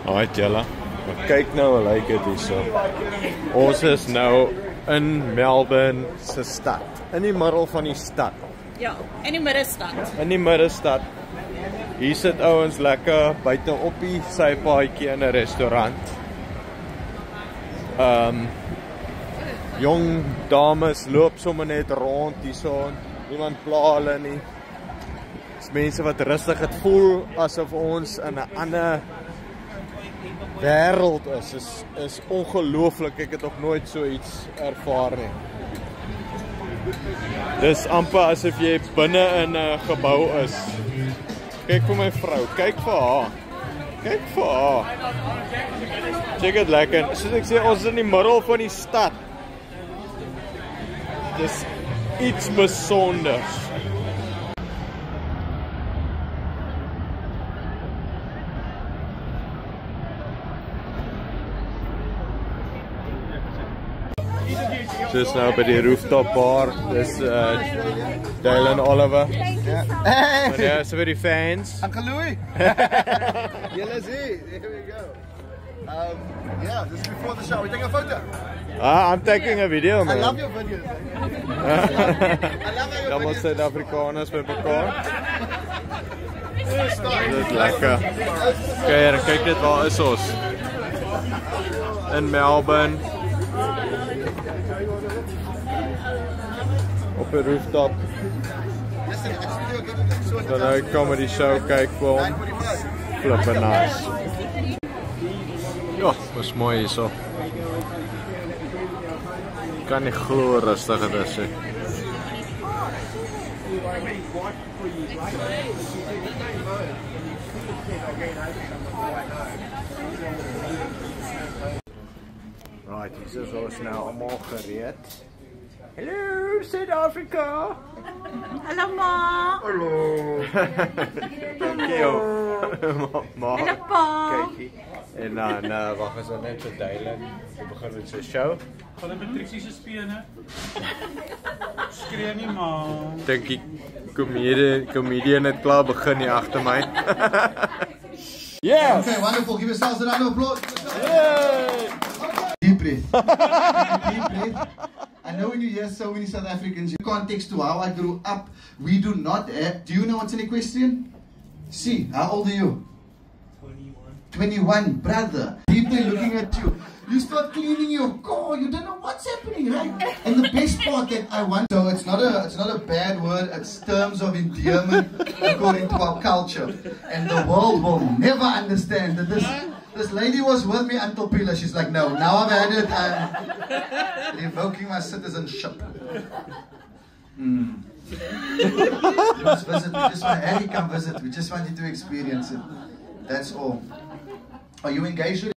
Alright julle, kyk nou hoe lyk dit hierso. Ons is nou in Melbourne se stad, in die middel van die stad. Ja, in die middestad. In die middestad. Hier sit ouens lekker buite op die sypaadjie in 'n restaurant. Jong dames loop sommer net rond hierso. Niemand pla hulle nie. Dis mense wat rustig het voel asof ons in 'n ander wêreld is ongelooflik. Ek het nog nooit so iets ervaar nie. Dis amper asof jy binne in 'n gebou is. Kyk vir my vrou, kyk vir haar. Kyk vir haar. Check dit lekker. Soos ek sê, ons is in die middel van die stad. Dis iets besonders. Just nou by die rooftop bar. Dis Dale en Oliver. Hey! Ja, so vir die fans. Uncle Louis! Julle see, there we go. Yeah, this is before the show. We taking a photo? I'm taking a video, man. I love your videos. I love how your Allemaal videos. Suid-Afrikaners by mekaar. Dit is lekker. Kyk dit, waar is ons? In Melbourne. Op 'n rooftop. Dan nou ek comedy show kyk vir hom. Flippin' nice. Ja, was mooi hierso. Kan nie glo rustig dit is. Right, hier is ons nou almal gereed. Hallo, Suid-Afrika. Hallo ma. Hallo. Dankie. Ma. Hallo pa. Kykie. En dan wag ons net vir Dylan. Hy begin met sy show. Gaan die Patricie se spene. Skree nie maar. Dink die comedian het klaar begin hier agter my. Yes. Okay, wonderful. Give yourselves a round of applause. Yay! Deep breath. Deep breath. I know when you hear so many South Africans, in context to how I grew up, we do not have... Do you know what's an equestrian? See, how old are you? 21, brother. People looking at you. You start cleaning your car. You don't know what's happening, right? And the best part that I want. So it's not a bad word. It's terms of endearment according to our culture, and the world will never understand that this lady was with me until Pila. She's like, no, now I've had it. I'm revoking my citizenship. Just visit. We just want Harry come visit. We just want you to experience it. That's all. Are you engaged with?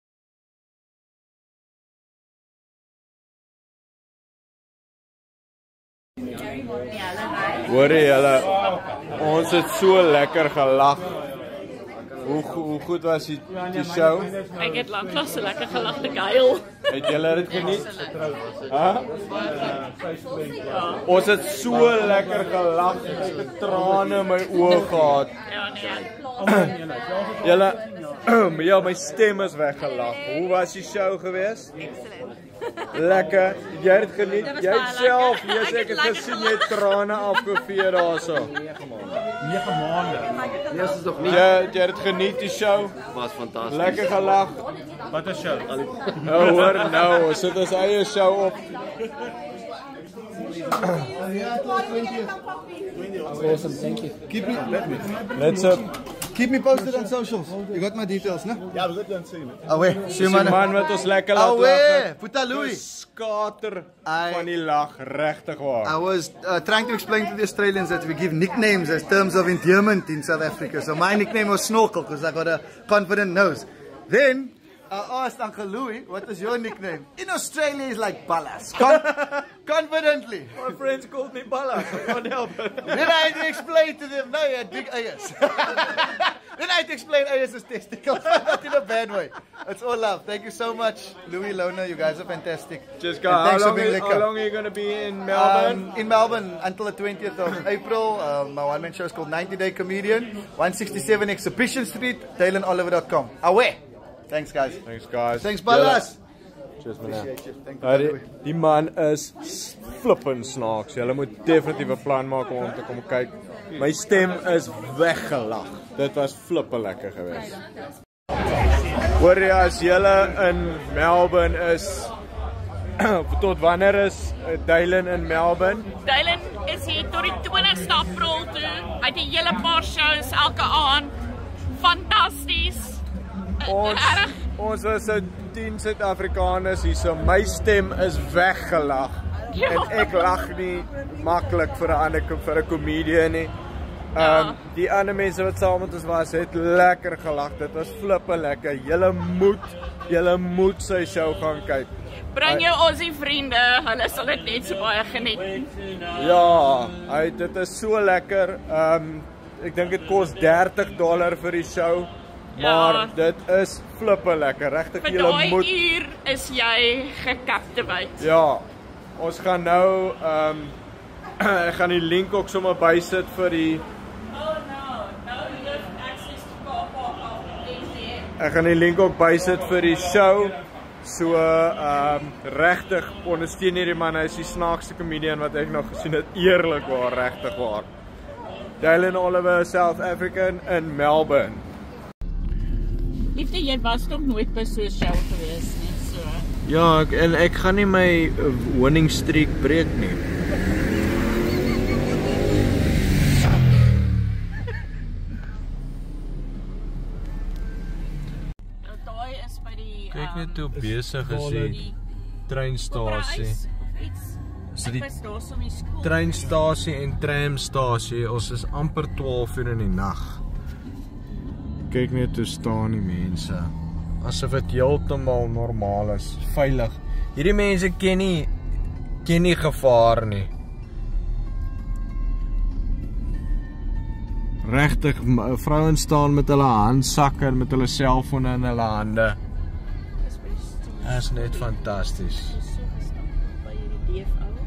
Hoor jy hulle? Ons het so lekker gelag. Hoe goed was die show? Ek het lanklaas so lekker gelag te geil. Het julle dit geniet? Ons het so lekker gelag. Ek het trane in my oë gehad. Ja nee. Julle, ja, my stem is weggelag. Hoe was die show geweest? Lekker. Jy het geniet. Jy self, lees ek het gesien jy het trane afgevee daarso. 9 maande. Nee, is nog nie. Jy het geniet die show. Was fantasties. Lekker gelag. Wat 'n show. Nou hoor nou, ons sit ons eie show op. Awesome, thank you. Keep me posted on socials. You got my details, no? Ja, we gaan sien. Away. Die man wat ons lekker laat lag. Away. Puta Louis. Skater van die lag, regtig waar. I was trying to explain to the Australians that we give nicknames as terms of endearment in South Africa. So my nickname was Snorkel because I got a confident nose. Then I asked Uncle Louis, what is your nickname? In Australia, he's like Ballas. Confidently. My friends called me Balla. I can't help it. Then I had to explain to them, no, you had big ears. Then I had to explain ears as testicles, not in a bad way. It's all love. Thank you so much, Louis, Lona. You guys are fantastic. Just go. And thanks How for being long lekker. are you going to be in Melbourne? In Melbourne until the 20th of April. My one-man show is called 90 Day Comedian. 167 Exhibition Street, DalenOliver.com. Away! Thanks, guys. Thanks guys. Thanks, Ballas. Cheers man. Appreciate you. Thank you. Die man is flippend snaaks. Julle moet definitief 'n plan maak om te kom kyk. My stem is weggelag. Dit was flippe lekker geweest. Hoor jy as julle in Melbourne is tot wanneer is Dylan in Melbourne? Dylan is hier tot die 20ste April toe. Hy het 'n hele paar shows elke aand. Fantasties. Ons is 10 Suid-Afrikaners hier, so my stem is weggelag. Ja. En ek lag nie maklik vir 'n comedian nie. Die ander mense wat saam met ons was, het lekker gelag. Dit was flippe lekker. Julle moet sy show gaan kyk. Bring jou Aussie vriende, hulle sal dit net so baie geniet. Ja, dit is so lekker. Ek dink dit kos $30 vir die show. Maar Ja. dit is flippe lekker. Regtig, Vir julle daai moet. uur is jy gecaptivate. Ja, ons gaan nou ek gaan die link ook sommer bysit vir die Ek gaan die link ook bysit vir die show. So regtig ondersteun hierdie man, hy is die snaakste comedian wat ek nog gesien het. Eerlikwaar, regtig waar. Dylan Oliver, South African in Melbourne. Liefde, jy was nog nooit by so 'n show gewees nie, so. Ja, en ek gaan nie my winning streak breek nie. Daai is by die Kyk net hoe besig is die treinstasie. So die treinstasie en tramstasie, ons is amper 12 uur in die nag. Kyk net hoe staan die mense. Asof dit heeltemal normaal is, veilig. Hierdie mense ken nie gevaar nie. Regtig, vrouens staan met hulle handsakke en met hulle selfone in hulle hande. Dit is net fantasties. By die DFO.